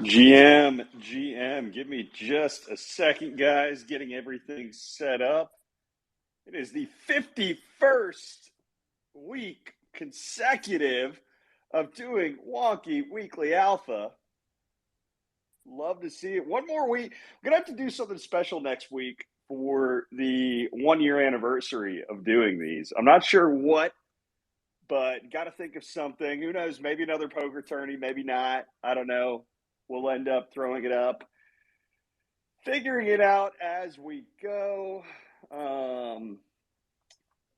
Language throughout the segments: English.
GM, give me just a second, guys, getting everything set up. It is the 51st week consecutive of doing Wonky Weekly Alpha. Love to see it. One more week. We're going to have to do something special next week for the 1 year anniversary of doing these. I'm not sure what, but got to think of something. Who knows? Maybe another poker tourney, maybe not. I don't know. We'll end up throwing it up, figuring it out as we go.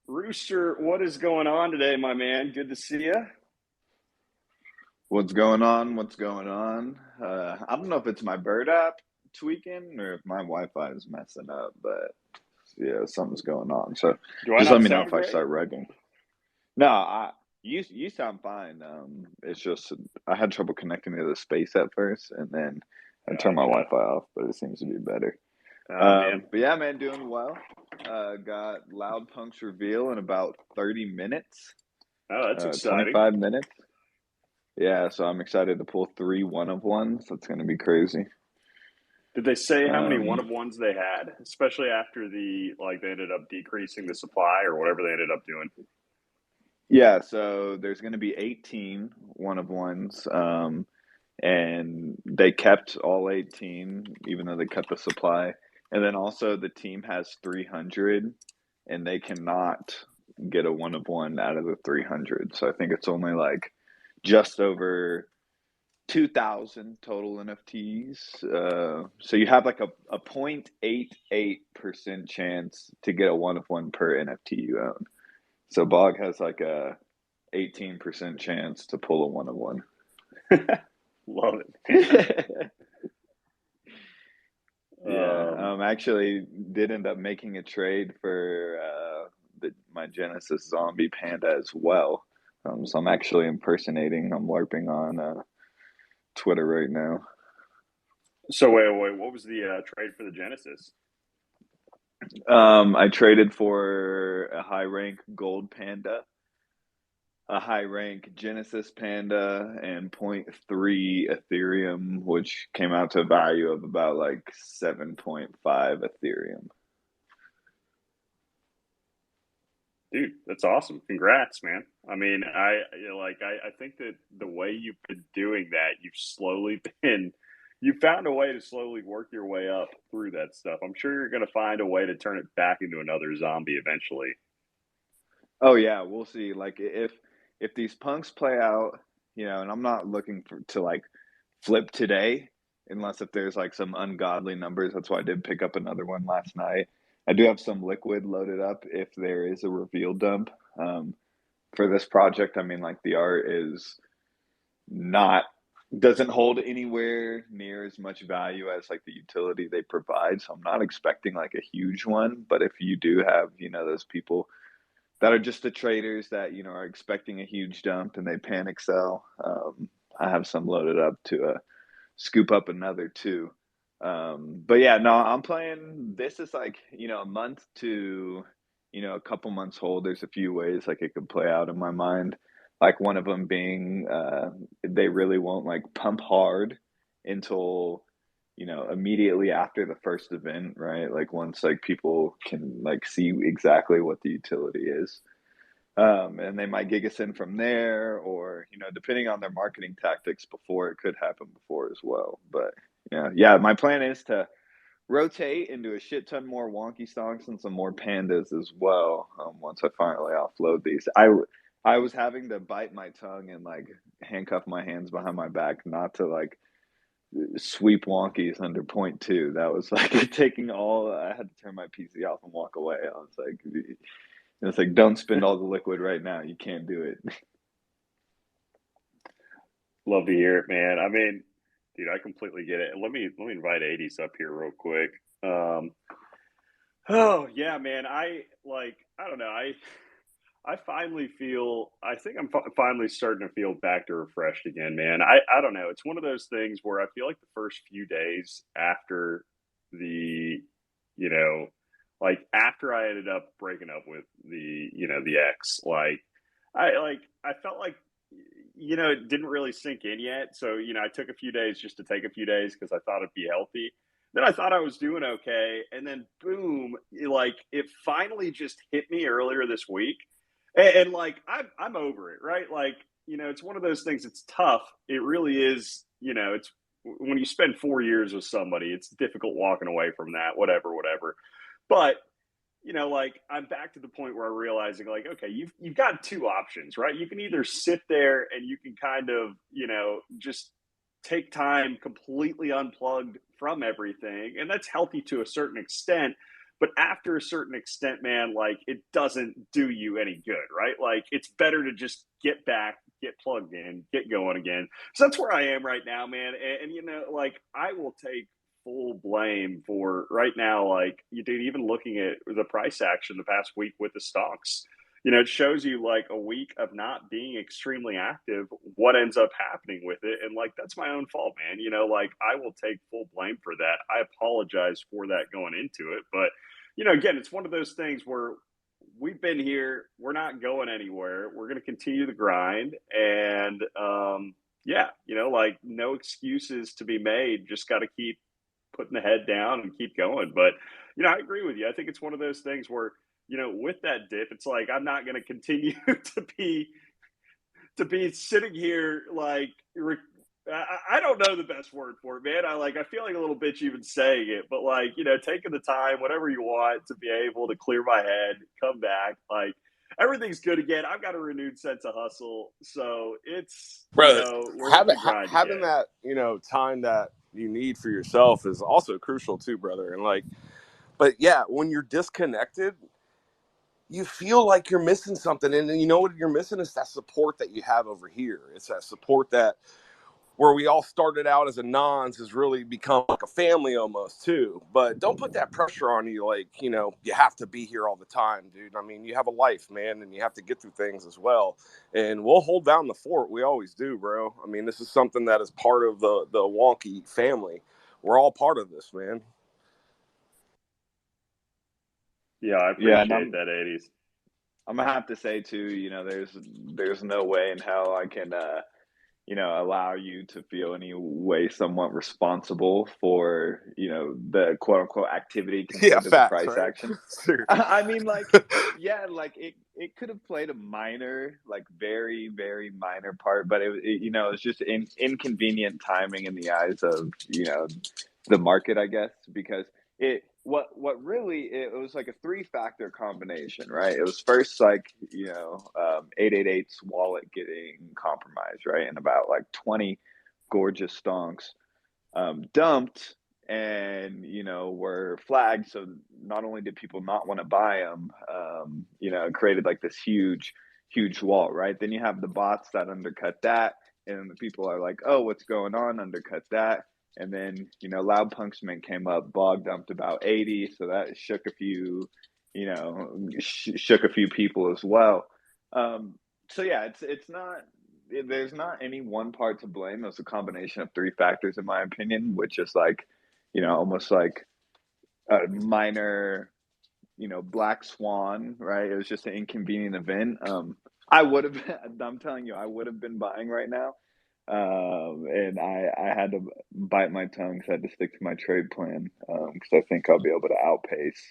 Rooster, what is going on today, my man? Good to see you. What's going on? What's going on? I don't know if it's my bird app tweaking or if my Wi-Fi is messing up, but yeah, something's going on. So Do I just let not me know sound if I great? start writing. No, you sound fine. It's just I had trouble connecting to the space at first, and then I turned my Gotcha. Wi-Fi off, but it seems to be better. Oh, man. But yeah, man, doing well. Got Loud Punk's reveal in about 30 minutes, Oh, that's exciting. 25 minutes. Yeah, so I'm excited to pull three one of ones. That's going to be crazy. Did they say how many one Um, of ones they had, especially after they ended up decreasing the supply or whatever they ended up doing? yeah, so there's going to be 18 one of ones, and they kept all 18, even though they cut the supply. And then also the team has 300, and they cannot get a one of one out of the 300. So I think it's only like just over 2,000 total NFTs. So you have like a 0.88% chance to get a one of one per NFT you own. So Bog has like a 18% chance to pull a one of one. Love it, man. Yeah, Um, actually did end up making a trade for my Genesis zombie panda as well. So I'm actually impersonating. I'm LARPing on Twitter right now. so wait, what was the trade for the Genesis? I traded for a high rank gold panda, a high rank Genesis panda, and point 0.3 Ethereum, which came out to a value of about like 7.5 Ethereum. Dude, that's awesome. Congrats, man. I mean, I think that the way you've been doing that, you found a way to slowly work your way up through that stuff. I'm sure you're going to find a way to turn it back into another zombie eventually. Oh yeah, we'll see. Like if these punks play out, and I'm not looking to like flip today, unless if there's like some ungodly numbers. That's why I did pick up another one last night. I do have some liquid loaded up if there is a reveal dump. Um, for this project, I mean, like the art is not doesn't hold anywhere near as much value as like the utility they provide. So I'm not expecting like a huge one. But if you do have, those people that are just the traders that are expecting a huge dump and they panic sell. I have some loaded up to scoop up another two. But yeah, no, I'm playing. This is like a month to a couple months hold. There's a few ways like it could play out in my mind. Like one of them being they really won't like pump hard until immediately after the first event, right? Like once like people can like see exactly what the utility is. And they might gig us in from there, or depending on their marketing tactics before, it could happen before as well. But yeah, my plan is to rotate into a shit ton more Wonky Stonks and some more pandas as well. Once I finally offload these, I was having to bite my tongue and like handcuff my hands behind my back not to like sweep wonkies under point two. That was like taking all. I had to turn my PC off and walk away. I was like, don't spend all the liquid right now. You can't do it. Love to hear it, man. I mean, dude, I completely get it. Let me invite 80s up here real quick. Um, oh yeah, man. I don't know. I finally feel. I think I'm finally starting to feel back to refreshed again, man. I don't know. It's one of those things where I feel like the first few days after the, you know, like after I ended up breaking up with the ex, I felt like it didn't really sink in yet. So, I took a few days just to take a few days because I thought it'd be healthy. Then I thought I was doing okay. And then boom, like it finally just hit me earlier this week. And like, I'm over it, right? Like, it's one of those things. It's tough. It really is, it's when you spend 4 years with somebody, it's difficult walking away from that, whatever. But like I'm back to the point where I'm realizing, like, okay, you've got two options, right? You can either sit there and you can kind of, just take time completely unplugged from everything, and that's healthy to a certain extent. But after a certain extent, man, like it doesn't do you any good, right? Like it's better to just get back, get plugged in, get going again. So that's where I am right now, man. And like I will take full blame for right now. Like you did, even looking at the price action the past week with the stocks, it shows you like a week of not being extremely active, what ends up happening with it. And like, that's my own fault, man. Like I will take full blame for that. I apologize for that going into it. But, again, it's one of those things where we've been here, we're not going anywhere. We're going to continue the grind. And, yeah, like no excuses to be made. Just got to keep putting the head down and keep going. But, I agree with you. I think it's one of those things where, with that dip, it's like I'm not going to continue to be sitting here like I don't know the best word for it, man. I feel like a little bitch even saying it, but like taking the time, whatever you want, to be able to clear my head, come back, like everything's good again. I've got a renewed sense of hustle, so it's Bro, we're hitting having the grind having again. that time that you need for yourself is also crucial too, brother. And like, but yeah, when you're disconnected, you feel like you're missing something, and you know what you're missing is that support that you have over here. It's that support that where we all started out as a nons has really become like a family almost too. But don't put that pressure on you, like, you have to be here all the time, dude. I mean, you have a life, man, and you have to get through things as well. And we'll hold down the fort. We always do, bro. I mean, this is something that is part of the Wonky family. We're all part of this, man. Yeah, I Yeah, and appreciate that, 80s. I'm gonna have to say too, there's no way in hell I can allow you to feel any way somewhat responsible for, the quote unquote activity Yeah, compared to the facts, price right? action. Seriously. I mean, like, yeah, like it could have played a minor, like very, very minor part, but it's just inconvenient timing in the eyes of, the market, I guess, because what really it was like a three-factor combination, right? It was first like 888's wallet getting compromised, right, and about like 20 gorgeous stonks dumped and were flagged. So not only did people not want to buy them, it created like this huge wall, right? Then you have the bots that undercut that, and the people are like, oh, what's going on, undercut that. And then loud punksman came up, blog dumped about 80, so that shook a few shook a few people as well. So yeah, it's not, there's not any one part to blame. It's a combination of three factors, in my opinion, which is like, almost like a minor, black swan, right? It was just an inconvenient event. I would have, I'm telling you, I would have been buying right now. And I had to bite my tongue because I had to stick to my trade plan because I think I'll be able to outpace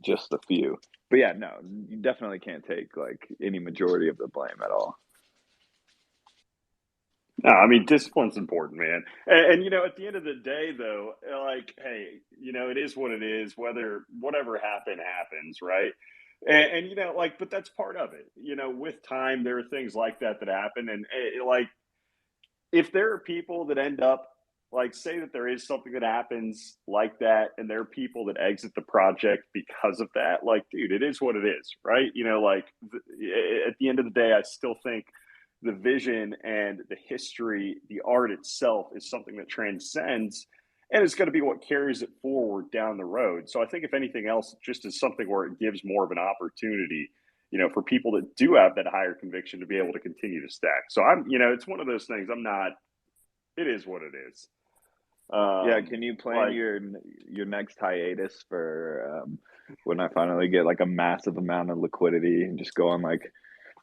just a few. But yeah, no, you definitely can't take like any majority of the blame at all. No, I mean discipline's important, man. And at the end of the day, though, like, hey, it is what it is. Whether whatever happened happens, right? And like, but that's part of it. With time, there are things like that happen, and like, if there are people that end up, like, say that there is something that happens like that, and there are people that exit the project because of that, like, dude, it is what it is, right? Like, at the end of the day, I still think the vision and the history, the art itself is something that transcends and it's going to be what carries it forward down the road. So I think if anything else, just as something where it gives more of an opportunity, for people that do have that higher conviction to be able to continue to stack. So it's one of those things. I'm not, it is what it is. Yeah, can you plan Like, your next hiatus for when I finally get like a massive amount of liquidity and just go on like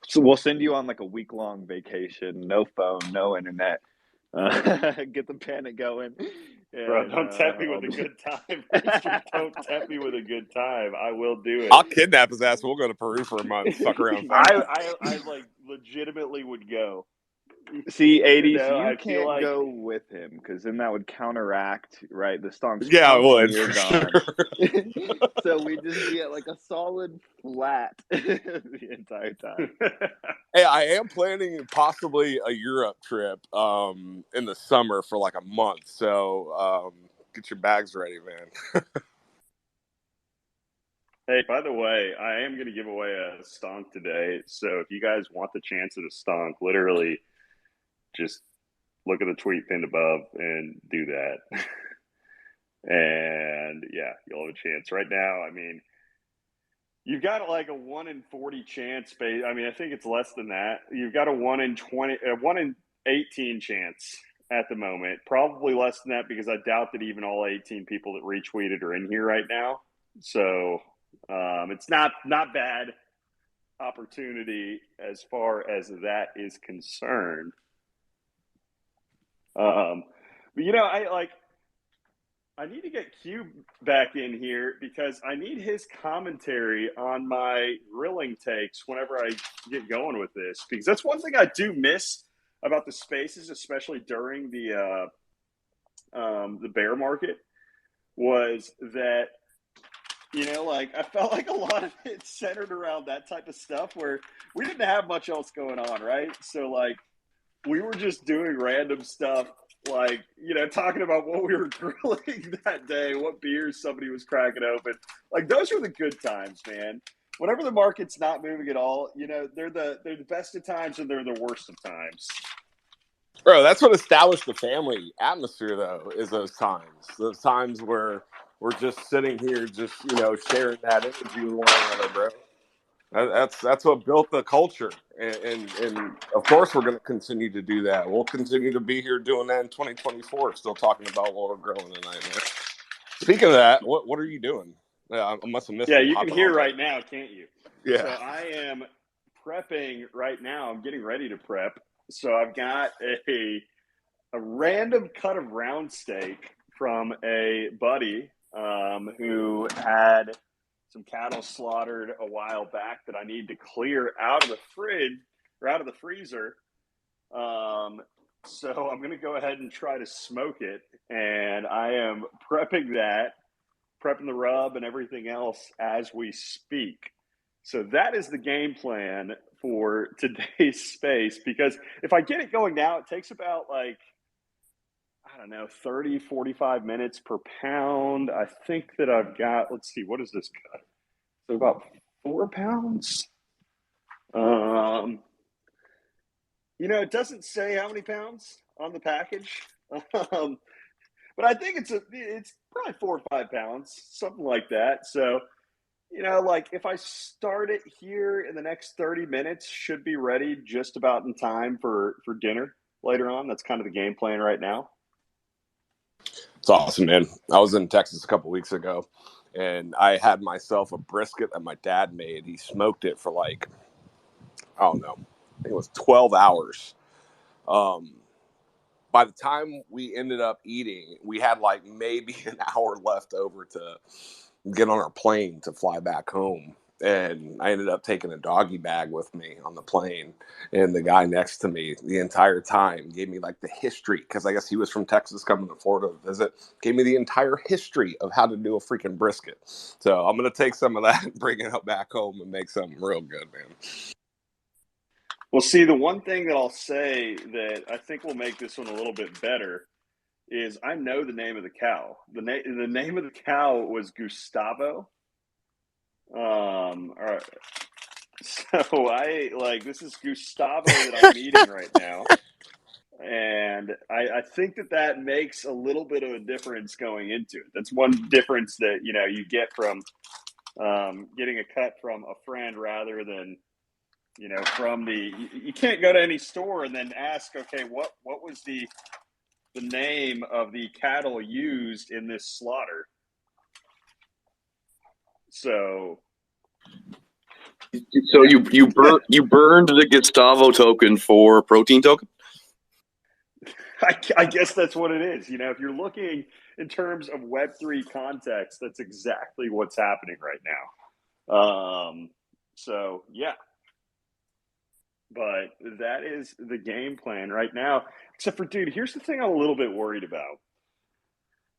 So we'll send you on like a week-long vacation, no phone, no internet. Get the panic going. Bro, And don't tempt me I'll with a be... good time. Rooster, don't tempt me with a good time. I will do it. I'll kidnap his ass. We'll go to Peru for a month. Fuck around. Find out. I like legitimately would go. See, You 80s, know, you I feel can't like go with him because then that would counteract, right? The Stonks Yeah, I come and would you're for sure. gone. So we just be at like a solid flat the entire time. Hey, I am planning possibly a Europe trip in the summer for like a month. So get your bags ready, man. Hey, by the way, I am going to give away a stonk today. So if you guys want the chance at a stonk, literally just look at the tweet pinned above and do that. And yeah, you'll have a chance. Right now, I mean, you've got like a 1 in 40 chance. I mean, I think it's less than that. You've got a 1 in 20, 1 in 18 chance at the moment. Probably less than that because I doubt that even all 18 people that retweeted are in here right now. So it's not bad opportunity as far as that is concerned. But you know, I need to get Q back in here because I need his commentary on my grilling takes whenever I get going with this. Because that's one thing I do miss about the spaces, especially during the bear market, was that, you know, like I felt like a lot of it centered around that type of stuff where we didn't have much else going on, right? So like we were just doing random stuff, like, you know, talking about what we were grilling that day, what beers somebody was cracking open. Like those were the good times, man. Whenever the market's not moving at all, you know, they're the best of times and they're the worst of times. Bro, that's what established the family atmosphere, though, is those times where we're just sitting here, just, you know, sharing that energy with one another, bro. That's what built the culture, and of course we're going to continue to do that. We'll continue to be here doing that in 2024, still talking about what we're growing tonight, man. Speaking of that, what are you doing? I must have missed Yeah, it. you can Hopping hear on right late. now, can't you? Yeah. So I am prepping right now. I'm getting ready to prep. So I've got a random cut of round steak from a buddy who had some cattle slaughtered a while back that I need to clear out of the fridge or out of the freezer. So I'm going to go ahead and try to smoke it, and I am prepping the rub and everything else as we speak. So that is the game plan for today's space, because if I get it going now, it takes about like, I don't know, 30, 45 minutes per pound. I think that I've got, let's see, what is this cut? So about 4 pounds. You know, it doesn't say how many pounds on the package. But I think it's probably 4 or 5 pounds, something like that. So, you know, like if I start it here in the next 30 minutes, should be ready just about in time for dinner later on. That's kind of the game plan right now. It's awesome, man. I was in Texas a couple weeks ago, and I had myself a brisket that my dad made. He smoked it for like, I don't know, I think it was 12 hours. By the time we ended up eating, we had like maybe an hour left over to get on our plane to fly back home. And I ended up taking a doggy bag with me on the plane. And the guy next to me the entire time gave me like the history, because I guess he was from Texas coming to Florida to visit, gave me the entire history of how to do a freaking brisket. So I'm going to take some of that and bring it back home and make something real good, man. Well, see, the one thing that I'll say that I think will make this one a little bit better is I know the name of the cow. The name of the cow was Gustavo. All right. So this is Gustavo that I'm meeting right now. And I think that makes a little bit of a difference going into it. That's one difference that, you know, you get from getting a cut from a friend rather than, you know, from you can't go to any store and then ask, okay, what was the name of the cattle used in this slaughter? So So you burned the Gustavo token for protein token? I guess that's what it is. You know, if you're looking in terms of Web3 context, that's exactly what's happening right now. So yeah, but that is the game plan right now. Except for, dude, here's the thing I'm a little bit worried about.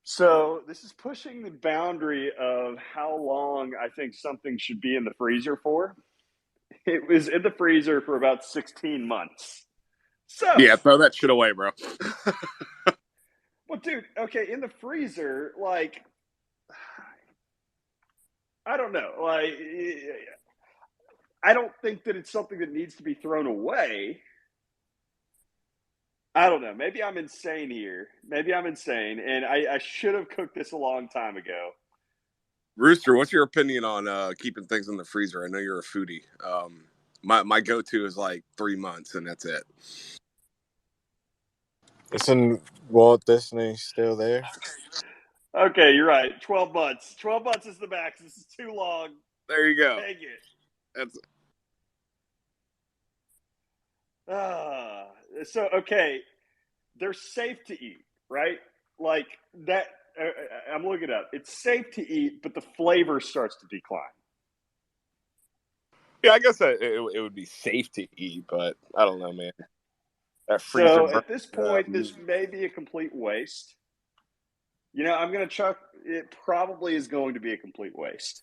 So this is pushing the boundary of how long I think something should be in the freezer for. It was in the freezer for about 16 months. So yeah, throw that shit away, bro. well, dude, okay, in the freezer, like, I don't know, like, I don't think that it's something that needs to be thrown away. I don't know. Maybe I'm insane here. Maybe I'm insane, and I should have cooked this a long time ago. Rooster, what's your opinion on keeping things in the freezer? I know you're a foodie. My go-to is like 3 months, and that's it. Isn't Walt Disney still there? Okay, you're right. 12 months. 12 months is the max. This is too long. There you go. Dang it. That's So, okay, they're safe to eat, right? Like that. I'm looking it up. It's safe to eat, but the flavor starts to decline. yeah. I guess it would be safe to eat, but I don't know, man. That freezer. So at this point, this may be a complete waste. You know, I'm going to chuck. It probably is going to be a complete waste,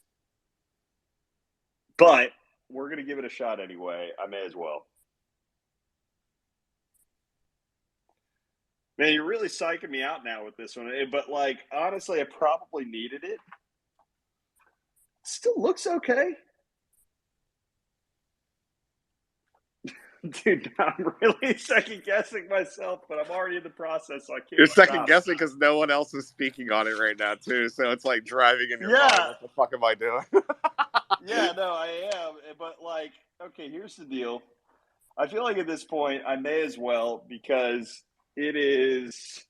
but we're going to give it a shot anyway. I may as well. Man, you're really psyching me out now with this one. But, like, honestly, I probably needed it. Still looks okay. Dude, I'm really second-guessing myself, but I'm already in the process, so I can't You're stop. second-guessing because no one else is speaking on it right now, too. So it's like driving in your mind. What the fuck am I doing? Yeah, no, I am. But, like, okay, here's the deal. I feel like at this point, I may as well because it is...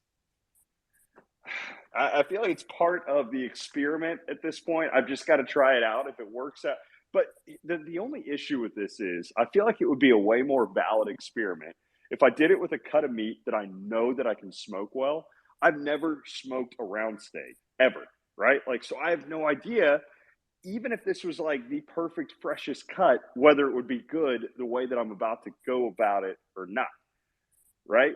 I feel like it's part of the experiment at this point. I've just got to try it out if it works out. But the only issue with this is I feel like it would be a way more valid experiment if I did it with a cut of meat that I know that I can smoke well. I've never smoked a round steak ever, right? Like, so I have no idea, even if this was like the perfect, freshest cut, whether it would be good the way that I'm about to go about it or not, right?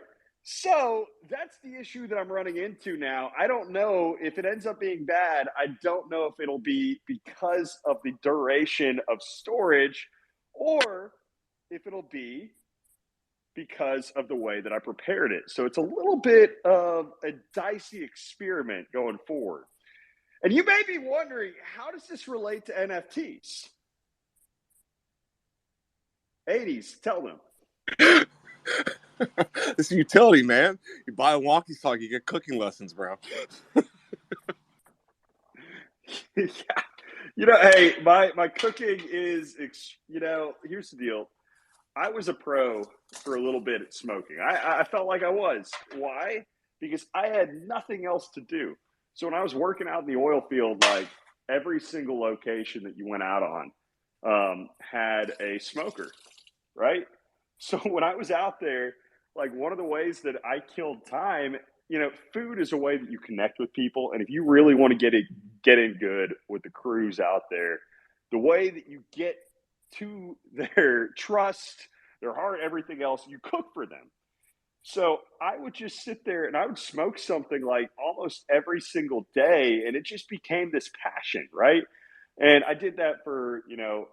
So that's the issue that I'm running into now. I don't know if it ends up being bad. I don't know if it'll be because of the duration of storage or if it'll be because of the way that I prepared it. So it's a little bit of a dicey experiment going forward. And you may be wondering, how does this relate to NFTs? 80s, tell them. It's utility, man. You buy a Wonky Stonks, you get cooking lessons, bro. Yeah. You know, hey, my cooking is, you know, here's the deal. I was a pro for a little bit at smoking. I felt like I was. Why? Because I had nothing else to do. So when I was working out in the oil field, like every single location that you went out on had a smoker, right? So when I was out there, like one of the ways that I killed time, you know, food is a way that you connect with people. And if you really want to get in good with the crews out there, the way that you get to their trust, their heart, everything else, you cook for them. So I would just sit there and I would smoke something like almost every single day. And it just became this passion, right? And I did that for, you know,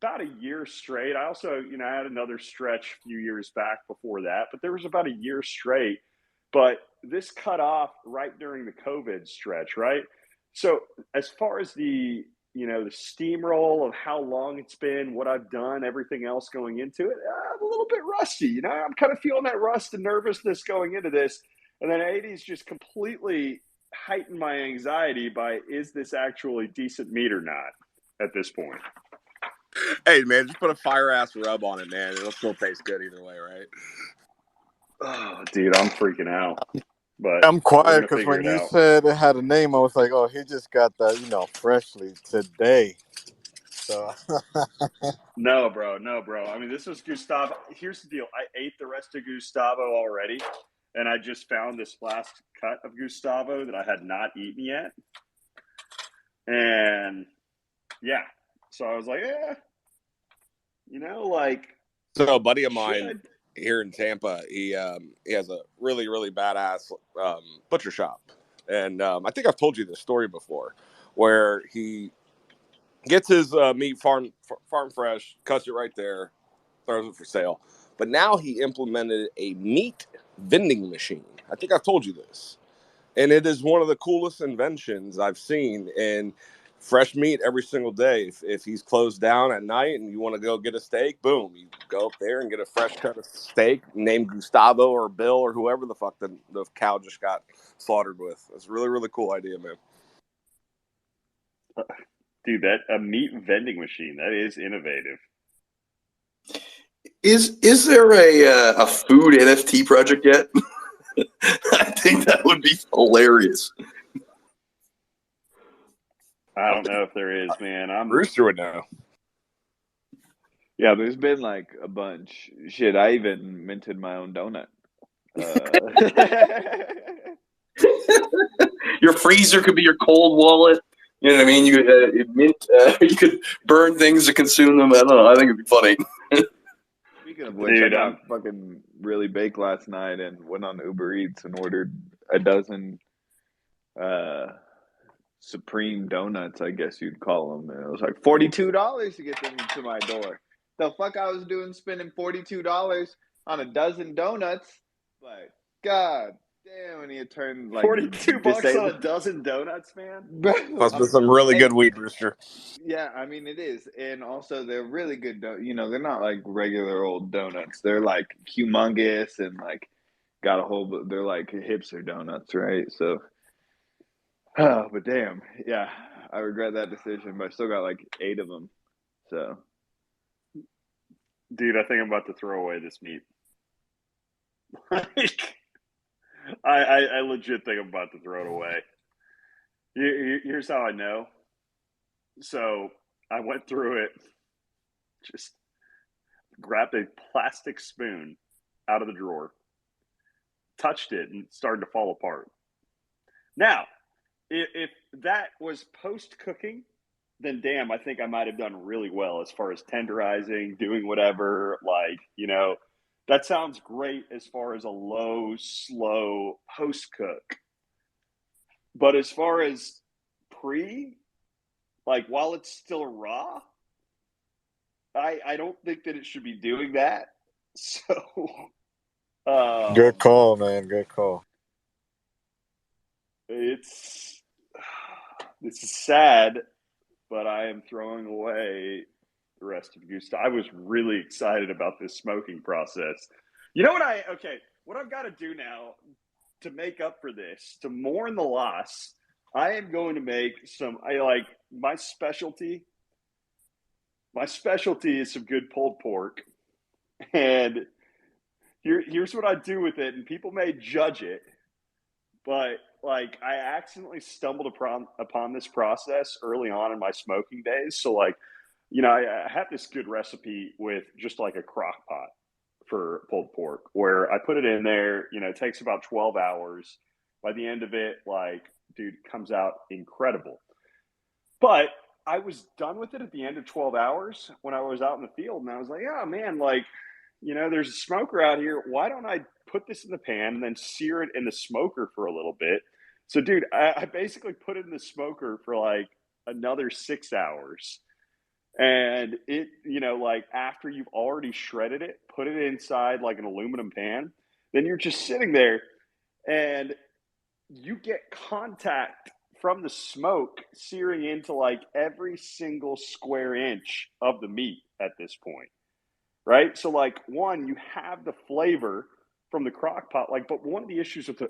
about a year straight. I also, you know, I had another stretch a few years back before that, but there was about a year straight. But this cut off right during the COVID stretch, right? So as far as the, you know, the steamroll of how long it's been, what I've done, everything else going into it, I'm a little bit rusty. You know, I'm kind of feeling that rust and nervousness going into this. And then 80s just completely heightened my anxiety by, is this actually decent meat or not at this point? Hey, man, just put a fire ass rub on it, man. It'll still taste good either way, right? Oh, dude, I'm freaking out. But I'm quiet because when you said it had a name, I was like, oh, he just got that, you know, freshly today. So No, bro. I mean, this was Gustavo. Here's the deal. I ate the rest of Gustavo already, and I just found this last cut of Gustavo that I had not eaten yet. And yeah, so I was like, like. So a buddy of mine here in Tampa, he has a really, really badass butcher shop. And I think I've told you this story before, where he gets his meat farm fresh, cuts it right there, throws it for sale. But now he implemented a meat vending machine. I think I've told you this. And it is one of the coolest inventions I've seen. And fresh meat every single day. If he's closed down at night and you want to go get a steak, boom, you go up there and get a fresh cut of steak named Gustavo or Bill or whoever the fuck the cow just got slaughtered with. It's a really, really cool idea, man. Dude, that a meat vending machine, that is innovative. Is there a food NFT project yet? I think that would be hilarious. I don't know if there is, man. Rooster would know. Yeah, there's been like a bunch. Shit, I even minted my own donut. Your freezer could be your cold wallet. You know what I mean? You could burn things to consume them. I don't know. I think it'd be funny. Speaking of which, I got fucking really baked last night and went on Uber Eats and ordered a dozen Supreme donuts, I guess you'd call them. And it was like $42 to get them to my door. The fuck I was doing spending $42 on a dozen donuts? But god damn, when you turn like $42 on a dozen donuts, man. Must be some really good weed, Rooster. Yeah, I mean it is, and also they're really good. They're not like regular old donuts. They're like humongous and like got a whole. They're like hipster donuts, right? So, but damn, yeah, I regret that decision. But I still got like 8 of them. So, dude, I think I'm about to throw away this meat. I legit think I'm about to throw it away. Here's how I know. So I went through it, just grabbed a plastic spoon out of the drawer, touched it, and it started to fall apart. Now, if that was post-cooking, then damn, I think I might have done really well as far as tenderizing, doing whatever, that sounds great as far as a low, slow post-cook. But as far as while it's still raw, I don't think that it should be doing that. So, good call, man. Good call. This is sad, but I am throwing away the rest of Gustavo. I was really excited about this smoking process. You know what what I've got to do now to make up for this, to mourn the loss, I am going to make my specialty. My specialty is some good pulled pork. And here's what I do with it, and people may judge it, but I accidentally stumbled upon this process early on in my smoking days. So I have this good recipe with just like a crock pot for pulled pork where I put it in there, it takes about 12 hours. By the end of it, dude, it comes out incredible. But I was done with it at the end of 12 hours when I was out in the field, and I was like, oh man, there's a smoker out here. Why don't I put this in the pan and then sear it in the smoker for a little bit? So, dude, I basically put it in the smoker for another 6 hours. And it, after you've already shredded it, put it inside like an aluminum pan, then you're just sitting there and you get contact from the smoke searing into every single square inch of the meat at this point. Right? So one, you have the flavor from the crock pot, but one of the issues with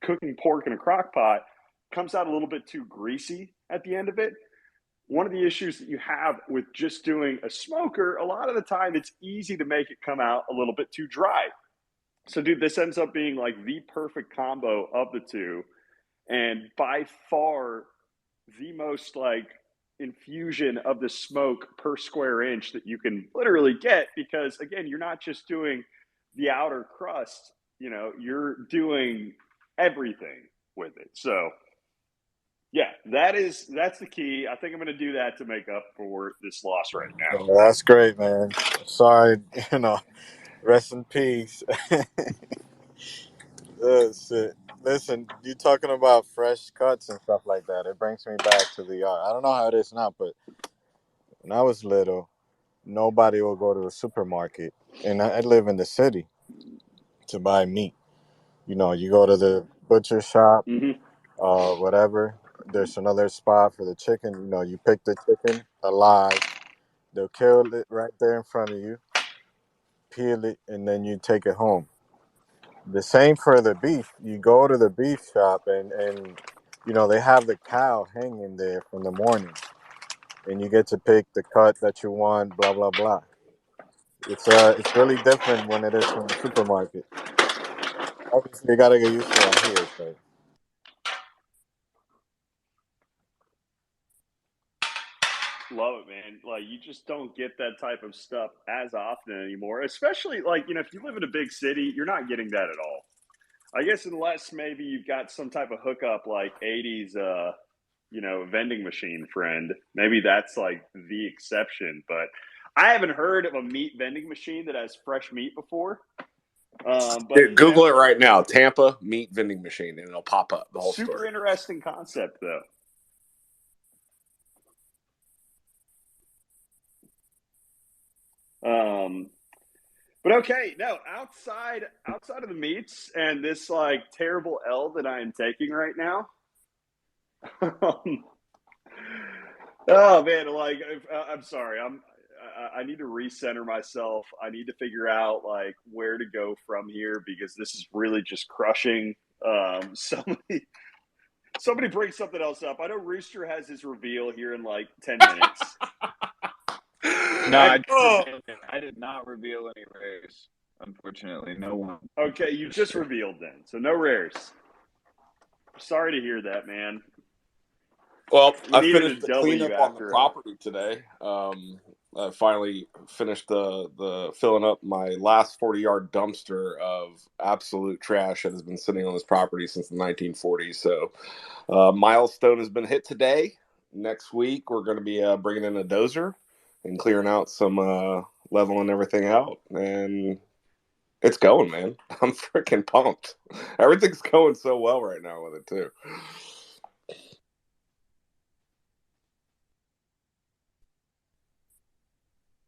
cooking pork in a crock pot comes out a little bit too greasy at the end of it. One of the issues that you have with just doing a smoker, a lot of the time it's easy to make it come out a little bit too dry. So dude, this ends up being the perfect combo of the two, and by far the most infusion of the smoke per square inch that you can literally get, because again, you're not just doing the outer crust, you're doing everything with it. So yeah, that's the key. I think I'm going to do that to make up for this loss right now. Yeah, that's great, man. Sorry, rest in peace. Shit. Listen, you talking about fresh cuts and stuff like that. It brings me back to the yard. I don't know how it is now, but when I was little, nobody will go to a supermarket, and I live in the city, to buy meat. You go to the butcher shop, Mm-hmm. whatever. There's another spot for the chicken. You pick the chicken alive. They'll kill it right there in front of you, peel it, and then you take it home. The same for the beef. You go to the beef shop, and they have the cow hanging there from the morning, and you get to pick the cut that you want. Blah blah blah. It's really different when it is from the supermarket. Obviously, you gotta get used to it here, but Love it, man. Like, you just don't get that type of stuff as often anymore. Especially, like, if you live in a big city, you're not getting that at all. I guess unless maybe you've got some type of hookup like 80s, vending machine friend. Maybe that's like the exception. But I haven't heard of a meat vending machine that has fresh meat before. But Dude, Google it right now. Tampa meat vending machine, and it'll pop up the whole super story. interesting concept, though. But okay, no, outside of the meats and this like terrible L that I am taking right now. Oh man, like I'm sorry, I need to recenter myself. I need to figure out like where to go from here, because this is really just crushing. Somebody bring something else up. I know Rooster has his reveal here in like 10 minutes. No, I did not reveal any rares. Unfortunately, no one. Okay, you just revealed then, so no rares. Sorry to hear that, man. Well, We I needed finished to the double you cleanup on the after property today. I finally finished the filling up my last 40-yard dumpster of absolute trash that has been sitting on this property since the 1940s. So, milestone has been hit today. Next week, we're going to be bringing in a dozer and clearing out some leveling everything out, and it's going, man. I'm freaking pumped. Everything's going so well right now with it too.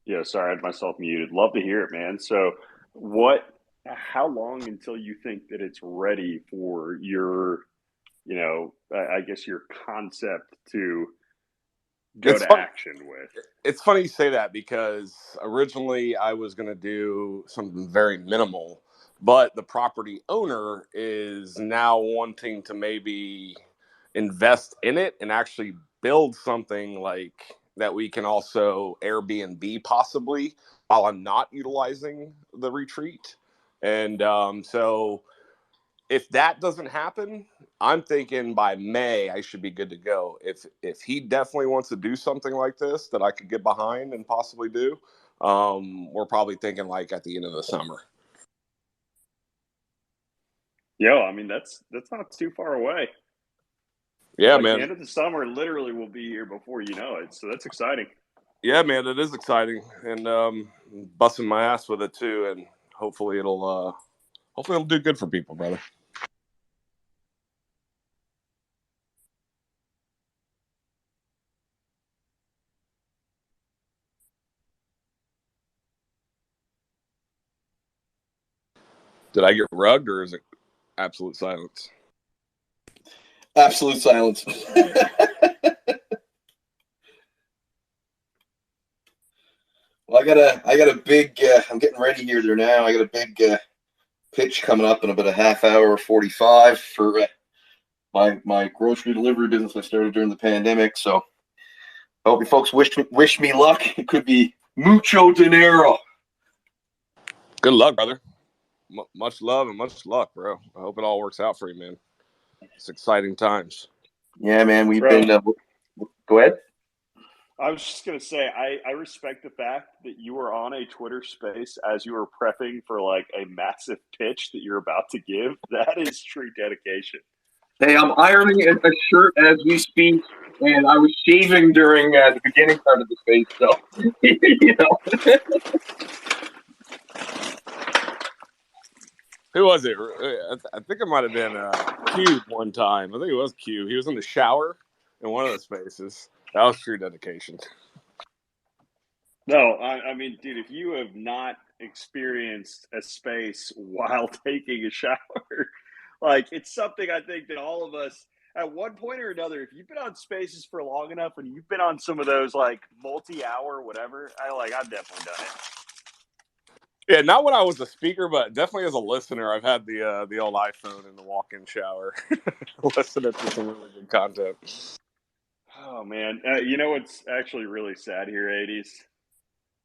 Yeah, sorry, I had myself muted. Love to hear it, man. So, how long until you think that it's ready for your, I guess your concept to go It's to funny. action with? It's funny you say that, because originally I was going to do something very minimal, but the property owner is now wanting to maybe invest in it and actually build something like that we can also Airbnb possibly while I'm not utilizing the retreat. And so if that doesn't happen, I'm thinking by May I should be good to go. If he definitely wants to do something like this that I could get behind and possibly do, we're probably thinking like at the end of the summer. Yo, I mean that's not too far away. Yeah, Like, man. the end of the summer literally will be here before you know it. So that's exciting. Yeah, man, it is exciting, and busting my ass with it too, and hopefully it'll do good for people, brother. Did I get rugged, or is it absolute silence? Absolute silence. Well, I got a big. I'm getting ready here now. I got a big pitch coming up in about a half hour, 45 for my grocery delivery business I started during the pandemic. So I hope you folks wish me luck. It could be mucho dinero. Good luck, brother. Much love and much luck, bro. I hope it all works out for you, man. It's exciting times. Yeah, man. We've Bro. been. Go ahead. I was just gonna say, I respect the fact that you were on a Twitter space as you were prepping for like a massive pitch that you're about to give. That is true dedication. Hey, I'm ironing a shirt as we speak, and I was shaving during the beginning part of the space, so you know. Who was it? I think it might have been Cube one time. I think it was Cube. He was in the shower in one of the spaces. That was true dedication. No, I mean, dude, if you have not experienced a space while taking a shower, like it's something I think that all of us at one point or another, if you've been on spaces for long enough and you've been on some of those like multi-hour, whatever, I've definitely done it. Yeah, not when I was a speaker, but definitely as a listener, I've had the old iPhone in the walk-in shower, listening to some really good content. Oh man, you know what's actually really sad here, 80s?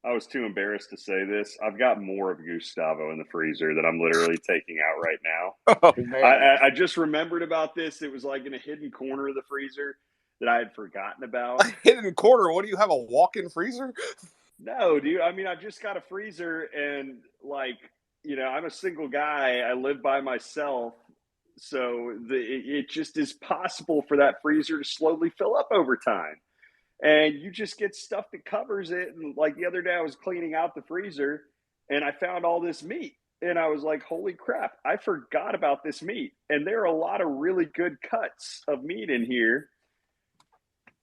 I was too embarrassed to say this. I've got more of Gustavo in the freezer that I'm literally taking out right now. Oh man, I just remembered about this. It was like in a hidden corner of the freezer that I had forgotten about. a hidden corner. What do you have, a walk-in freezer? No, dude. I mean, I just got a freezer and like, I'm a single guy. I live by myself. So it just is possible for that freezer to slowly fill up over time. And you just get stuff that covers it. And like the other day, I was cleaning out the freezer and I found all this meat. And I was like, holy crap, I forgot about this meat. And there are a lot of really good cuts of meat in here.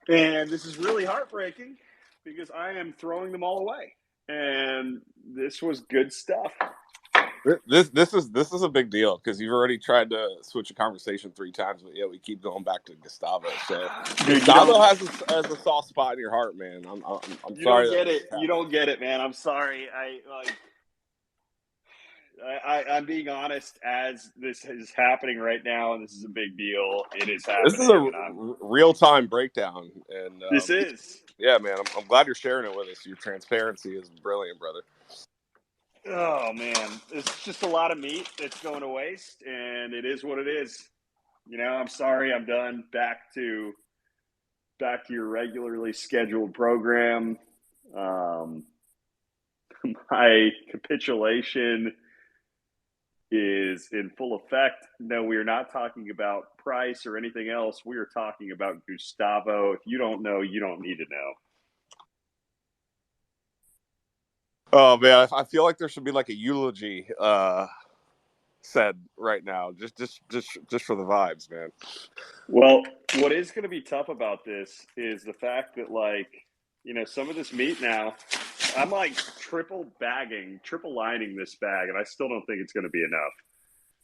And this is really heartbreaking because I am throwing them all away. And this was good stuff. This is a big deal because you've already tried to switch a conversation 3 times, but yeah, we keep going back to Gustavo. So Dude, Gustavo has a soft spot in your heart, man. I'm you sorry. Don't get it. You don't get it, man. I'm sorry. I'm being honest. As this is happening right now, and this is a big deal. It is happening. This is a real time breakdown, and this is. Yeah, man. I'm glad you're sharing it with us. Your transparency is brilliant, brother. Oh man, it's just a lot of meat that's going to waste, and it is what it is. I'm sorry. I'm done. Back to your regularly scheduled program. My capitulation is in full effect. No, we are not talking about price or anything else. We are talking about Gustavo. If you don't know, you don't need to know. Oh man, I feel like there should be like a eulogy said right now, just for the vibes, man. Well, what is going to be tough about this is the fact that some of this meat now, I'm like triple lining this bag, and I still don't think it's going to be enough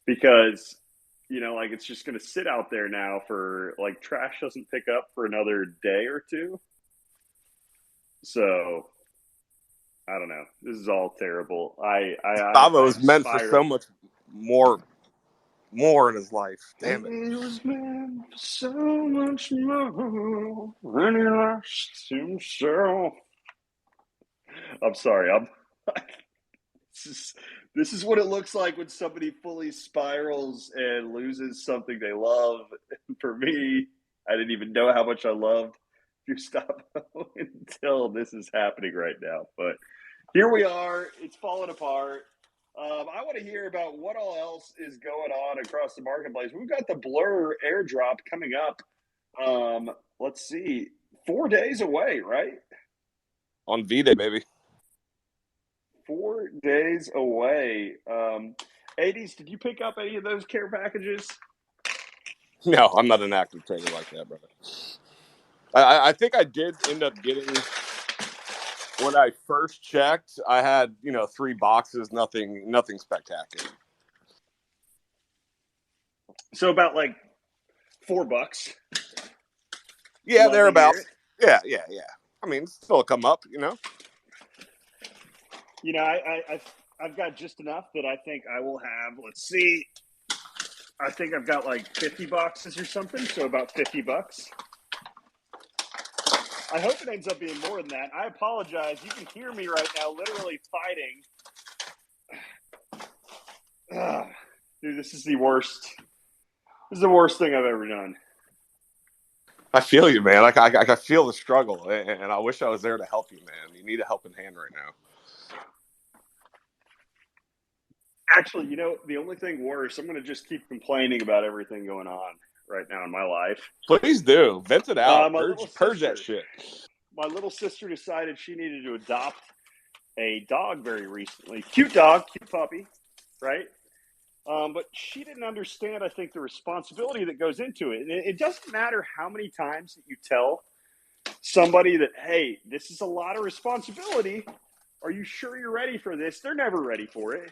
because it's just going to sit out there now for trash doesn't pick up for another day or two. So I don't know. This is all terrible. Gustavo is meant for so much more in his life. Damn it. It was meant for so much more when he lost himself. I'm sorry. This is what it looks like when somebody fully spirals and loses something they love. For me, I didn't even know how much I loved Gustavo until this is happening right now. But here we are. It's falling apart. I want to hear about what all else is going on across the marketplace. We've got the Blur airdrop coming up. Let's see, 4 days away, right? On V-Day, baby. 4 days away. 80s, did you pick up any of those care packages? No, I'm not an active trader like that, brother. I think I did end up getting, when I first checked, I had 3 boxes, nothing spectacular. So about like $4. Yeah, thereabouts. Yeah. I mean, still come up, I've got just enough that I think I will have. Let's see. I think I've got like 50 boxes or something, so about $50. I hope it ends up being more than that. I apologize. You can hear me right now, literally fighting. Dude, this is the worst. This is the worst thing I've ever done. I feel you, man. I feel the struggle, and I wish I was there to help you, man. You need a helping hand right now. Actually, the only thing worse, I'm going to just keep complaining about everything going on right now in my life. Please do. Vent it out. Purge that shit. My little sister decided she needed to adopt a dog very recently. Cute dog, cute puppy, right? But she didn't understand, I think, the responsibility that goes into it. And it doesn't matter how many times that you tell somebody that, hey, this is a lot of responsibility. Are you sure you're ready for this? They're never ready for it.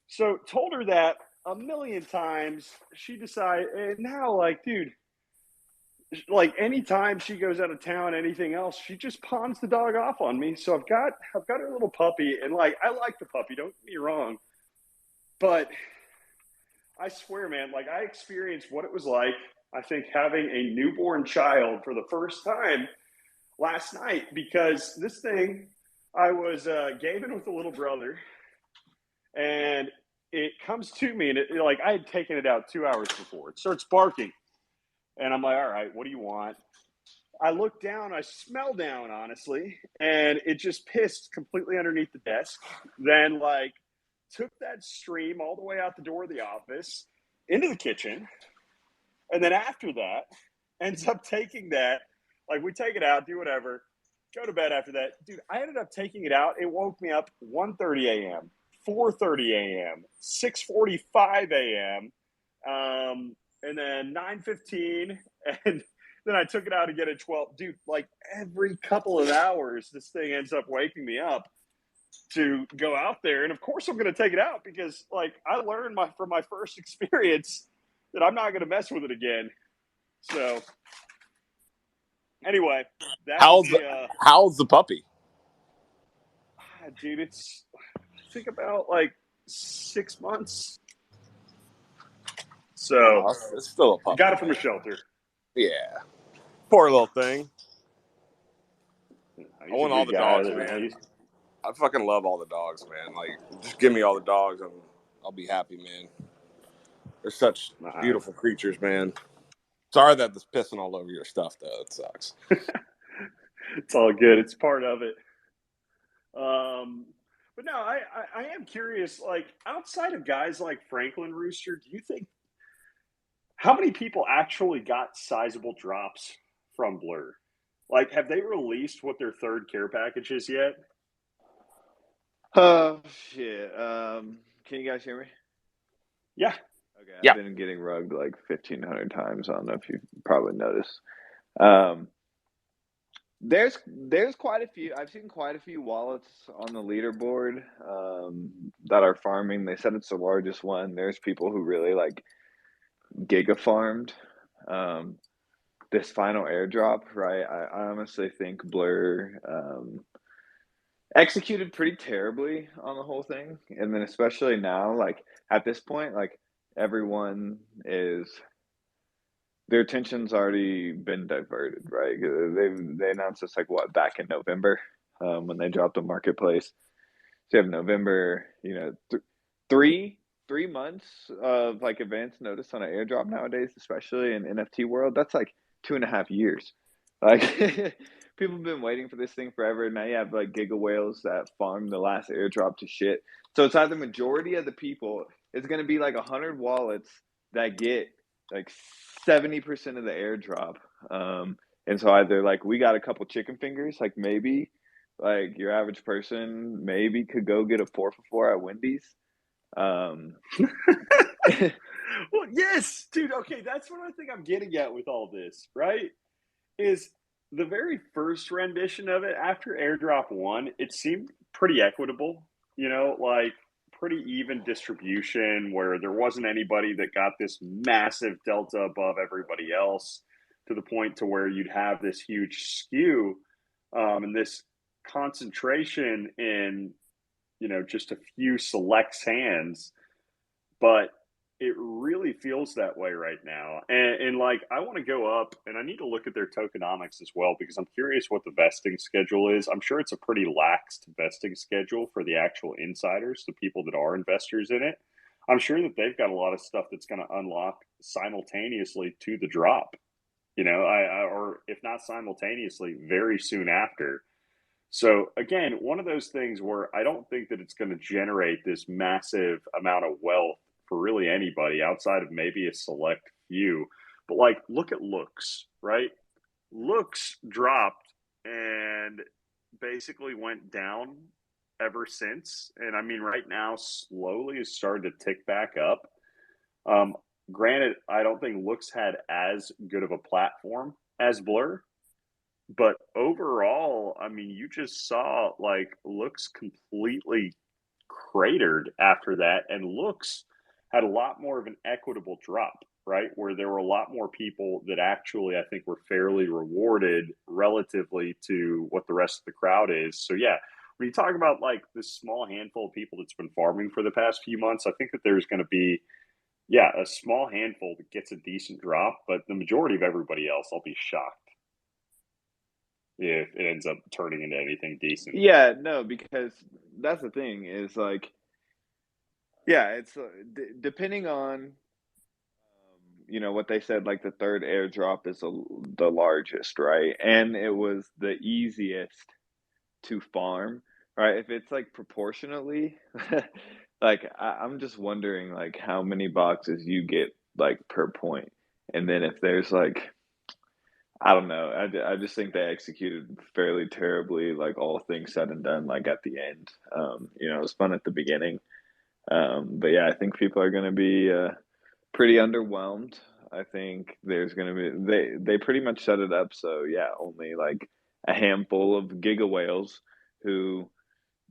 So told her that a million times. She decided, and now, like, dude, like anytime she goes out of town, anything else, she just pawns the dog off on me. So I've got her little puppy, and like I like the puppy, don't get me wrong, but I swear, man, like I experienced what it was like, I think, having a newborn child for the first time last night, because this thing, I was gaming with a little brother, and it comes to me, and like I had taken it out 2 hours before. It starts barking, and I'm like, all right, what do you want? I look down, I smell down, honestly, and it just pissed completely underneath the desk. Then, like, took that stream all the way out the door of the office into the kitchen, and then after that, ends up taking that. Like, we take it out, do whatever, go to bed after that. Dude, I ended up taking it out. It woke me up 1:30 a.m., 4:30 a.m., 6:45 a.m., and then 9:15, and then I took it out again at 12. Dude, like every couple of hours, this thing ends up waking me up to go out there. And of course, I'm going to take it out because, like, I learned from my first experience that I'm not going to mess with it again. So, anyway, How's the puppy? Dude, it's, I think, about like 6 months. So, it's still a puppy. Got it from a shelter. Yeah. Poor little thing. I want all the dogs, man. I fucking love all the dogs, man. Like, just give me all the dogs and I'll be happy, man. They're such beautiful creatures, man. Sorry that this pissing all over your stuff, though. It sucks. It's all good. It's part of it. But no, I am curious, like, outside of guys like Franklin Rooster, do you think, how many people actually got sizable drops from Blur? Like, have they released what their third care package is yet? Oh, shit. Can you guys hear me? Yeah. Okay, I've been getting rugged like 1,500 times. I don't know if you've probably noticed. There's quite a few. I've seen quite a few wallets on the leaderboard that are farming. They said it's the largest one. There's people who really like giga farmed this final airdrop, right? I honestly think Blur executed pretty terribly on the whole thing, and then especially now, like at this point, like everyone is, their attention's already been diverted, right? They announced this like what, back in November when they dropped the marketplace. So you have November, three months of like advance notice on an airdrop nowadays, especially in NFT world. That's like 2.5 years. Like people have been waiting for this thing forever. Now you have like giga whales that farm the last airdrop to shit. So it's either majority of the people, it's going to be like 100 wallets that get like 70% of the airdrop. And so either like we got a couple chicken fingers, like maybe like your average person maybe could go get a 4 for 4 at Wendy's. Well, yes, dude. Okay, that's what I think I'm getting at with all this, right? Is the very first rendition of it after airdrop 1, it seemed pretty equitable, like pretty even distribution where there wasn't anybody that got this massive delta above everybody else to the point to where you'd have this huge skew and this concentration in just a few select hands. But it really feels that way right now. And like, I want to go up and I need to look at their tokenomics as well, because I'm curious what the vesting schedule is. I'm sure it's a pretty lax vesting schedule for the actual insiders, the people that are investors in it. I'm sure that they've got a lot of stuff that's going to unlock simultaneously to the drop. or if not simultaneously, very soon after. So again, one of those things where I don't think that it's going to generate this massive amount of wealth for really anybody outside of maybe a select few. But like, look at looks, right? Looks dropped and basically went down ever since. And I mean, right now, slowly is starting to tick back up. Um, Granted, I don't think looks had as good of a platform as Blur, but overall, I mean, you just saw like looks completely cratered after that, and looks had a lot more of an equitable drop, right? Where there were a lot more people that actually, I think, were fairly rewarded relatively to what the rest of the crowd is. So, yeah, when you talk about like this small handful of people that's been farming for the past few months, I think that there's going to be, yeah, a small handful that gets a decent drop, but the majority of everybody else, I'll be shocked if it ends up turning into anything decent. Yeah, no, because that's the thing is like, yeah, it's depending on what they said, like the third airdrop is the largest, right? And it was the easiest to farm, right? If it's like proportionately, like I'm just wondering like how many boxes you get like per point, and then if there's like I don't know, I just think they executed fairly terribly, like all things said and done, like at the end. It was fun at the beginning, but yeah, I think people are going to be pretty underwhelmed. I think there's going to be they pretty much set it up so yeah, only like a handful of giga whales who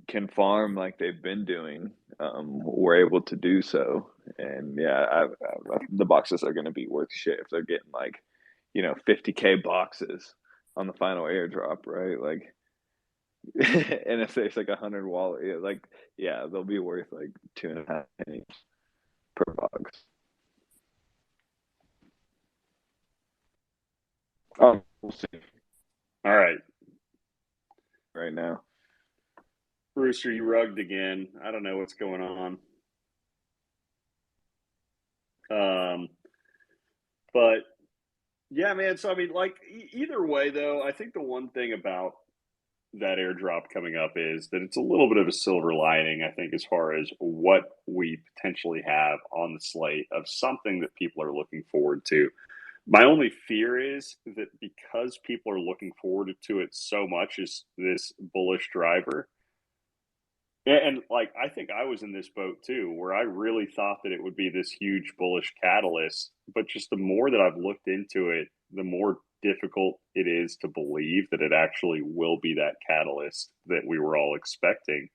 can farm like they've been doing were able to do so. And yeah, the boxes are going to be worth shit if they're getting like 50K boxes on the final airdrop, right? Like, and if there's like 100 wallet, like yeah, they'll be worth like 2.5 pennies per box. We'll see All right. right now. Rooster, you rugged again. I don't know what's going on. But yeah, man. So I mean, like either way, though, I think the one thing about that airdrop coming up is that it's a little bit of a silver lining, I think, as far as what we potentially have on the slate of something that people are looking forward to. My only fear is that because people are looking forward to it so much as this bullish driver, and like I think I was in this boat too, where I really thought that it would be this huge bullish catalyst. But just the more that I've looked into it, the more difficult it is to believe that it actually will be that catalyst that we were all expecting.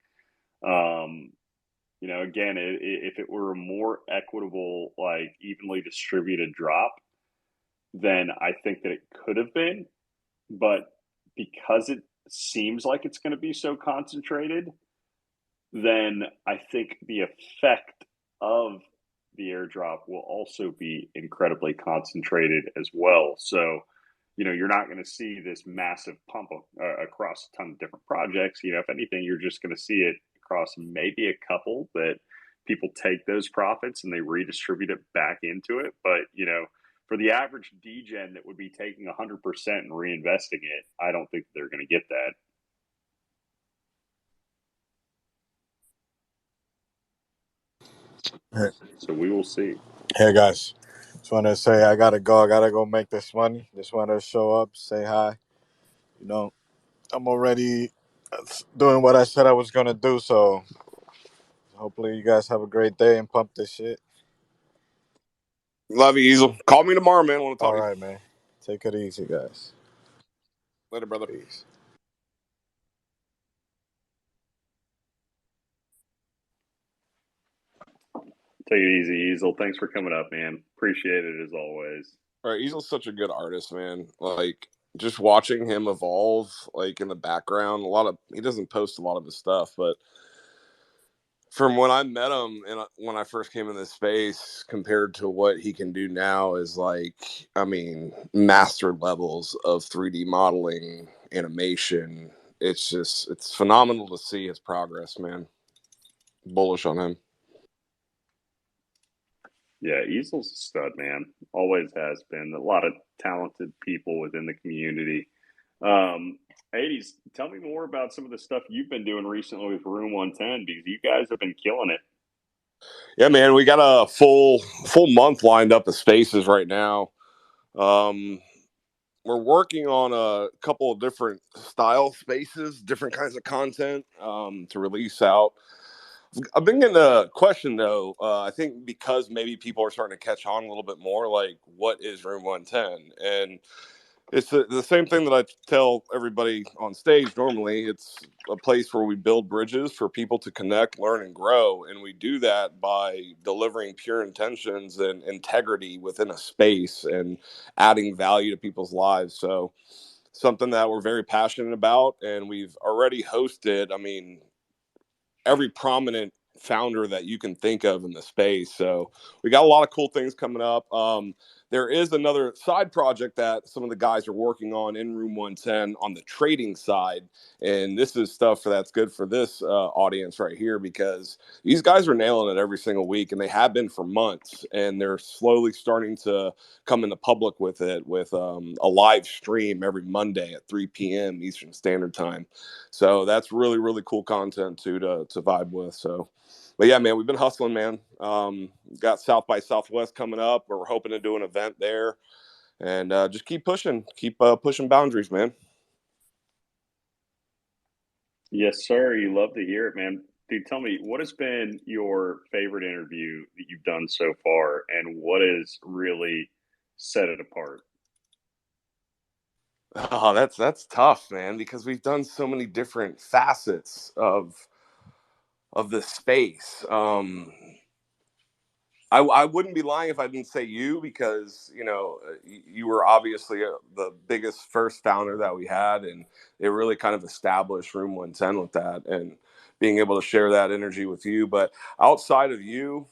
Um, Again, if it were a more equitable, like evenly distributed drop, then I think that it could have been. But because it seems like it's going to be so concentrated, then I think the effect of the airdrop will also be incredibly concentrated as well. So, you're not going to see this massive pump across a ton of different projects. If anything, you're just going to see it across maybe a couple that people take those profits and they redistribute it back into it. But, for the average degen that would be taking 100% and reinvesting it, I don't think they're going to get that. So we will see. Hey guys, just want to say I gotta go. I gotta go make this money. Just want to show up, say hi. I'm already doing what I said I was gonna do. So hopefully you guys have a great day and pump this shit. Love you, Easel. Call me tomorrow, man. I want to talk All to right, man. Take it easy, guys. you later, brother. Peace. Take it easy, Easel. Thanks for coming up, man. Appreciate it as always. All right, Easel's such a good artist, man. Like just watching him evolve, like in the background. He doesn't post a lot of his stuff, but from when I met him and when I first came in this space, compared to what he can do now, is like, I mean, master levels of 3D modeling, animation. It's phenomenal to see his progress, man. Bullish on him. Yeah, Easel's a stud, man. Always has been. A lot of talented people within the community. 80s, tell me more about some of the stuff you've been doing recently with Room 110 because you guys have been killing it. Yeah, man, we got a full month lined up of spaces right now. Um, we're working on a couple of different style spaces, different kinds of content to release out. I've been getting a question though. I think because maybe people are starting to catch on a little bit more, like what is Room 110? And it's the same thing that I tell everybody on stage normally. It's a place where we build bridges for people to connect, learn, and grow. And we do that by delivering pure intentions and integrity within a space and adding value to people's lives. So, something that we're very passionate about. And we've already hosted, I mean, every prominent founder that you can think of in the space. So we got a lot of cool things coming up. There is another side project that some of the guys are working on in Room 110 on the trading side. And this is stuff that's good for this audience right here because these guys are nailing it every single week and they have been for months. And they're slowly starting to come into public with it with a live stream every Monday at 3 p.m. Eastern Standard Time. So that's really, really cool content too to vibe with. So, but yeah, man, we've been hustling, man. Got South by Southwest coming up. We're hoping to do an event there, and just keep pushing boundaries, man. Yes, sir. You love to hear it, man. Dude, tell me, what has been your favorite interview that you've done so far, and what has really set it apart? Oh, that's tough, man, because we've done so many different facets of this space. I wouldn't be lying if I didn't say you because you were obviously the biggest first founder that we had, and it really kind of established Room 110 with that and being able to share that energy with you. But outside of you,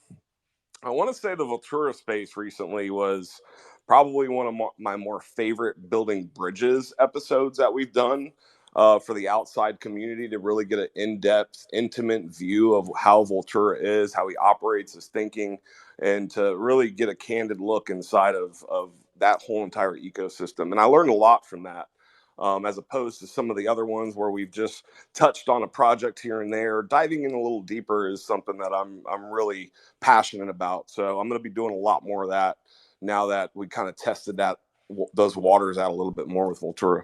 I want to say the Voltura space recently was probably one of my more favorite building bridges episodes that we've done for the outside community to really get an in-depth, intimate view of how Voltura is, how he operates his thinking, and to really get a candid look inside of that whole entire ecosystem. And I learned a lot from that. As opposed to some of the other ones where we've just touched on a project here and there, diving in a little deeper is something that I'm really passionate about. So I'm going to be doing a lot more of that now that we kind of tested those waters out a little bit more with Voltura.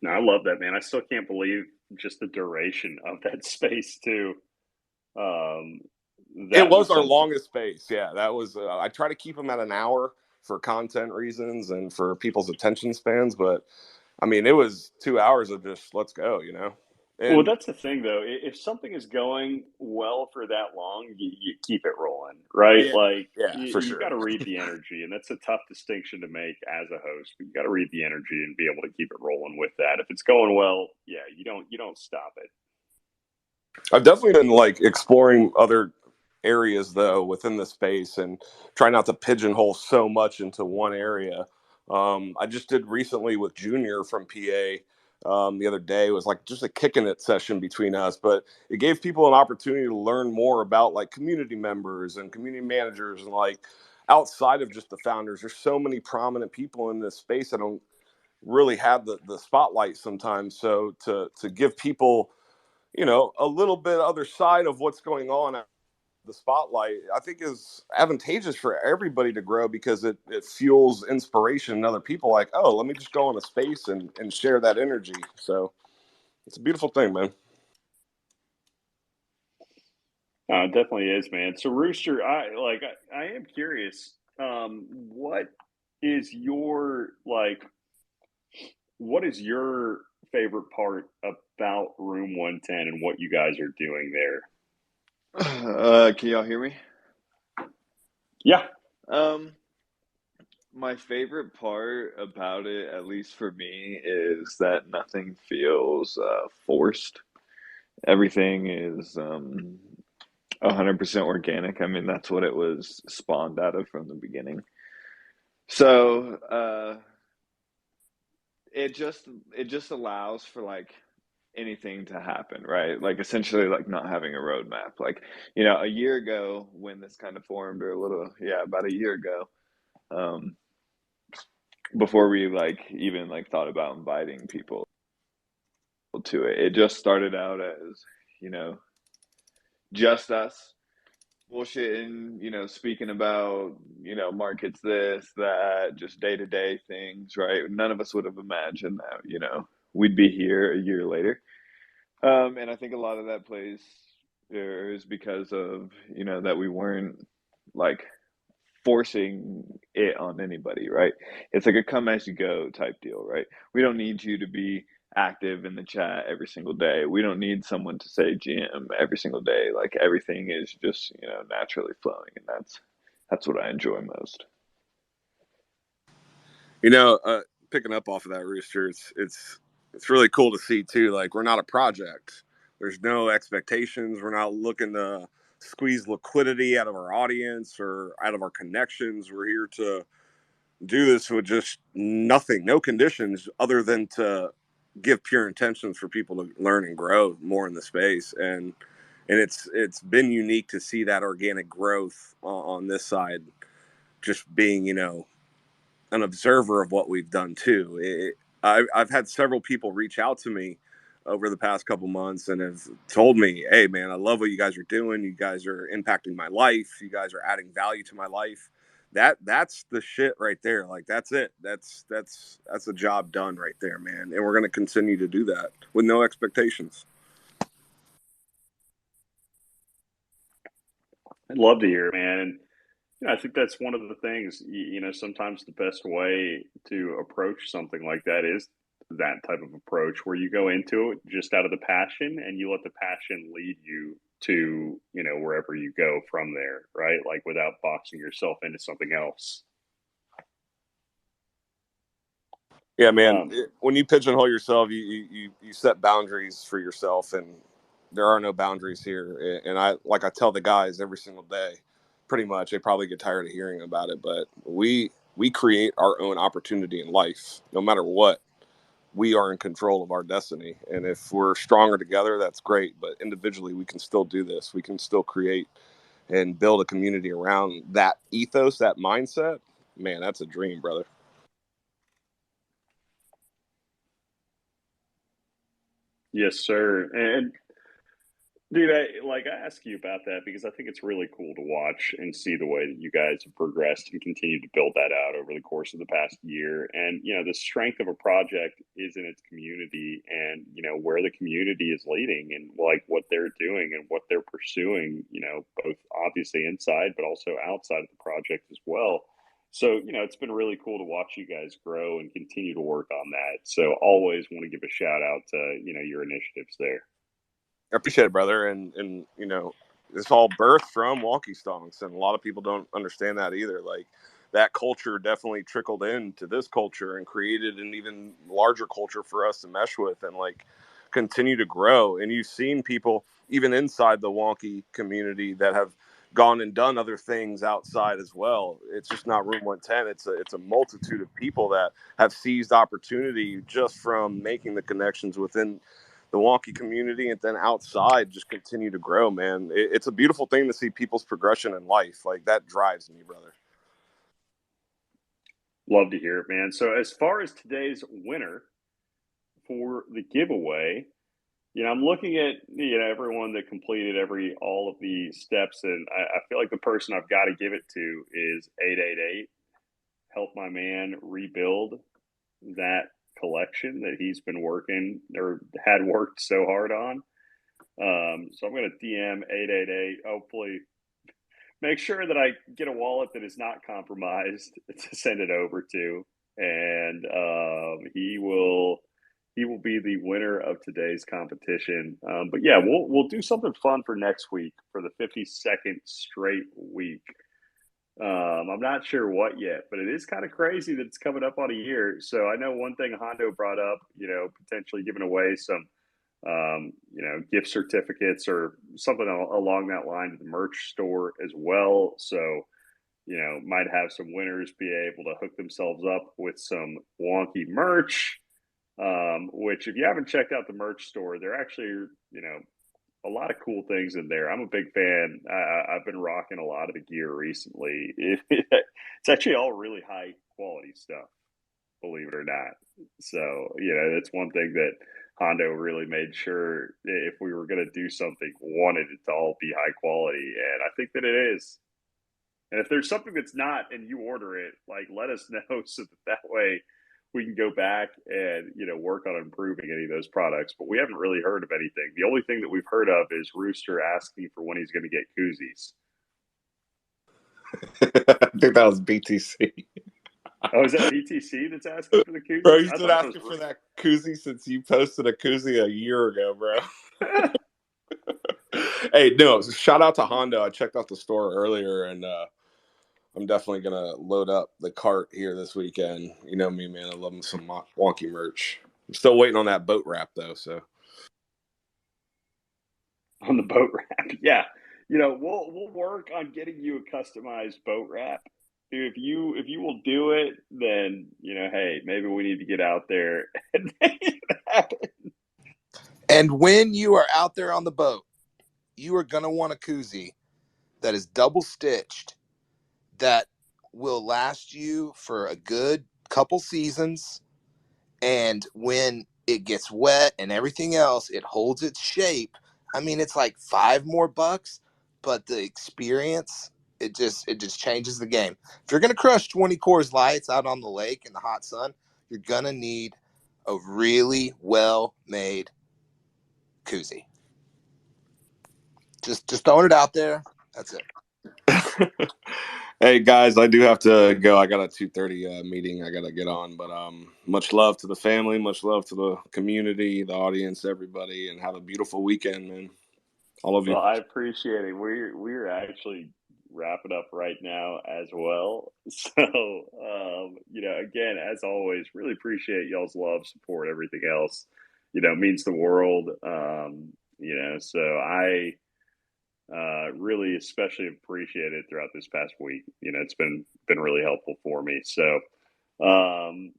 No, I love that, man. I still can't believe just the duration of that space too. Um, It that was was our something. longest space. Yeah, that was. I try to keep them at an hour for content reasons and for people's attention spans, but I mean, it was 2 hours of just let's go, Well, And that's the thing, though. If something is going well for that long, you keep it rolling, right? yeah, Like yeah, for you got sure. to read the energy, and that's a tough distinction to make as a host. But you got to read the energy and be able to keep it rolling with that. If it's going well, yeah, you don't stop it. I've definitely been like exploring other areas though within the space and try not to pigeonhole so much into one area. I just did recently with Junior from PA. The other day it was like just a kicking it session between us, but it gave people an opportunity to learn more about like community members and community managers and like outside of just the founders. There's so many prominent people in this space that don't really have the spotlight sometimes. So to give people a little bit other side of what's going on at the spotlight, I think is advantageous for everybody to grow because it fuels inspiration in other people like, oh, let me just go in a space and share that energy. So it's a beautiful thing, man. It definitely is, man. So Rooster, I am curious. What is your like? What is your favorite part about Room 110 and what you guys are doing there? Can y'all hear me? Yeah. Um, my favorite part about it, at least for me, is that nothing feels forced. Everything is 100% organic. I mean, that's what it was spawned out of from the beginning. So it just allows for like anything to happen, right? Like essentially like not having a roadmap. Like, a year ago when this kind of formed, or about a year ago, um, before we like even like thought about inviting people to it, it just started out as, you know, just us bullshitting, speaking about, markets, this, that, just day to day things, right? None of us would have imagined that, we'd be here a year later. And I think a lot of that plays is because of, that we weren't like forcing it on anybody, right? It's like a come as you go type deal, right? We don't need you to be active in the chat every single day. We don't need someone to say GM every single day. Like everything is just, naturally flowing, and that's what I enjoy most. Picking up off of that, Rooster, it's really cool to see too. Like, we're not a project. There's no expectations. We're not looking to squeeze liquidity out of our audience or out of our connections. We're here to do this with just nothing, no conditions other than to give pure intentions for people to learn and grow more in the space. And it's been unique to see that organic growth on this side, just being, an observer of what we've done too. I've had several people reach out to me over the past couple months and have told me, "Hey, man, I love what you guys are doing. You guys are impacting my life. You guys are adding value to my life." That's the shit right there. Like, that's it. That's a job done right there, man. And we're gonna continue to do that with no expectations. I'd love to hear it, man. And I think that's one of the things, sometimes the best way to approach something like that is that type of approach where you go into it just out of the passion and you let the passion lead you to, wherever you go from there, right? Like without boxing yourself into something else. Yeah, man. When you pigeonhole yourself, you set boundaries for yourself, and there are no boundaries here. And I tell the guys every single day, pretty much, they probably get tired of hearing about it, but we create our own opportunity in life. No matter what, we are in control of our destiny. And if we're stronger together, that's great. But individually, we can still do this. We can still create and build a community around that ethos, that mindset. Man, that's a dream, brother. Yes, sir. And dude, I ask you about that because I think it's really cool to watch and see the way that you guys have progressed and continue to build that out over the course of the past year. And, the strength of a project is in its community and, where the community is leading and like what they're doing and what they're pursuing, both obviously inside, but also outside of the project as well. So, it's been really cool to watch you guys grow and continue to work on that. So always want to give a shout out to, your initiatives there. I appreciate it, brother. And it's all birthed from Wonky Stonks, and a lot of people don't understand that either. Like, that culture definitely trickled into this culture and created an even larger culture for us to mesh with and like continue to grow. And you've seen people even inside the Wonky community that have gone and done other things outside as well. It's just not Room 110. It's a multitude of people that have seized opportunity just from making the connections within the Wonky community, and then outside just continue to grow, man. It's a beautiful thing to see people's progression in life. Like, that drives me, brother. Love to hear it, man. So as far as today's winner for the giveaway, I'm looking at, everyone that completed all of the steps, and I feel like the person I've got to give it to is 888. Help my man rebuild that collection that he's been working or had worked so hard on. So I'm going to DM 888. Hopefully, make sure that I get a wallet that is not compromised to send it over to, and he will be the winner of today's competition. But yeah, we'll do something fun for next week for the 52nd straight week. I'm not sure what yet, but it is kind of crazy that it's coming up on a year. So I know one thing Hondo brought up, potentially giving away some, gift certificates or something along that line to the merch store as well. So, might have some winners be able to hook themselves up with some Wonky merch. which if you haven't checked out the merch store, they're actually, a lot of cool things in there. I'm a big fan. I've been rocking a lot of the gear recently. It's actually all really high quality stuff, believe it or not. So, that's one thing that Hondo really made sure if we were going to do something, wanted it to all be high quality. And I think that it is. And if there's something that's not and you order it, like let us know so that way we can go back and work on improving any of those products. But we haven't really heard of anything. The only thing that we've heard of is Rooster asking for when he's going to get koozies. I think that was BTC. Oh, is that BTC that's asking for the koozies? Bro, he's been asking for that koozie since you posted a koozie a year ago, bro. Hey, no, shout out to Hondo. I checked out the store earlier, and I'm definitely going to load up the cart here this weekend. You know me, man. I love some wonky merch. I'm still waiting on that boat wrap, though, so. On the boat wrap, yeah. We'll work on getting you a customized boat wrap. Dude, if you will do it, then hey, maybe we need to get out there and make it happen. And when you are out there on the boat, you are gonna want a koozie that is double stitched, that will last you for a good couple seasons. And when it gets wet and everything else, it holds its shape. I mean, it's like $5 more, but the experience, it just changes the game. If you're gonna crush 20 Coors Lights out on the lake in the hot sun, you're gonna need a really well-made koozie. Just throwing it out there. That's it. Hey guys, I do have to go. I got a 2:30 meeting I gotta get on. But much love to the family, much love to the community, the audience, everybody, and have a beautiful weekend, man. All of you. Well, I appreciate it. We're actually wrapping up right now as well. So again, as always, really appreciate y'all's love, support, everything else. Means the world. So I really especially appreciate it throughout this past week. It's been really helpful for me. So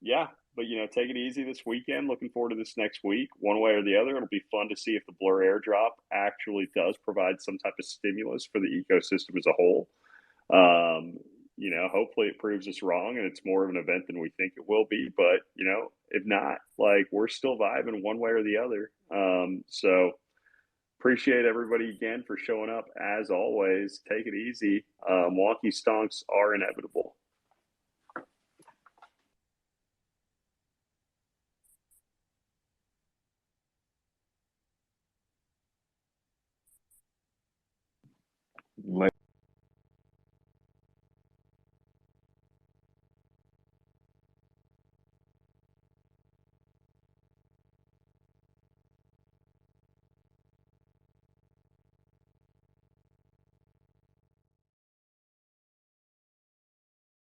yeah, but take it easy this weekend. Looking forward to this next week. One way or the other, it'll be fun to see if the Blur airdrop actually does provide some type of stimulus for the ecosystem as a whole. Hopefully it proves us wrong and it's more of an event than we think it will be. But if not, like we're still vibing one way or the other. So appreciate everybody again for showing up. As always, take it easy. Wonky Stonks are inevitable.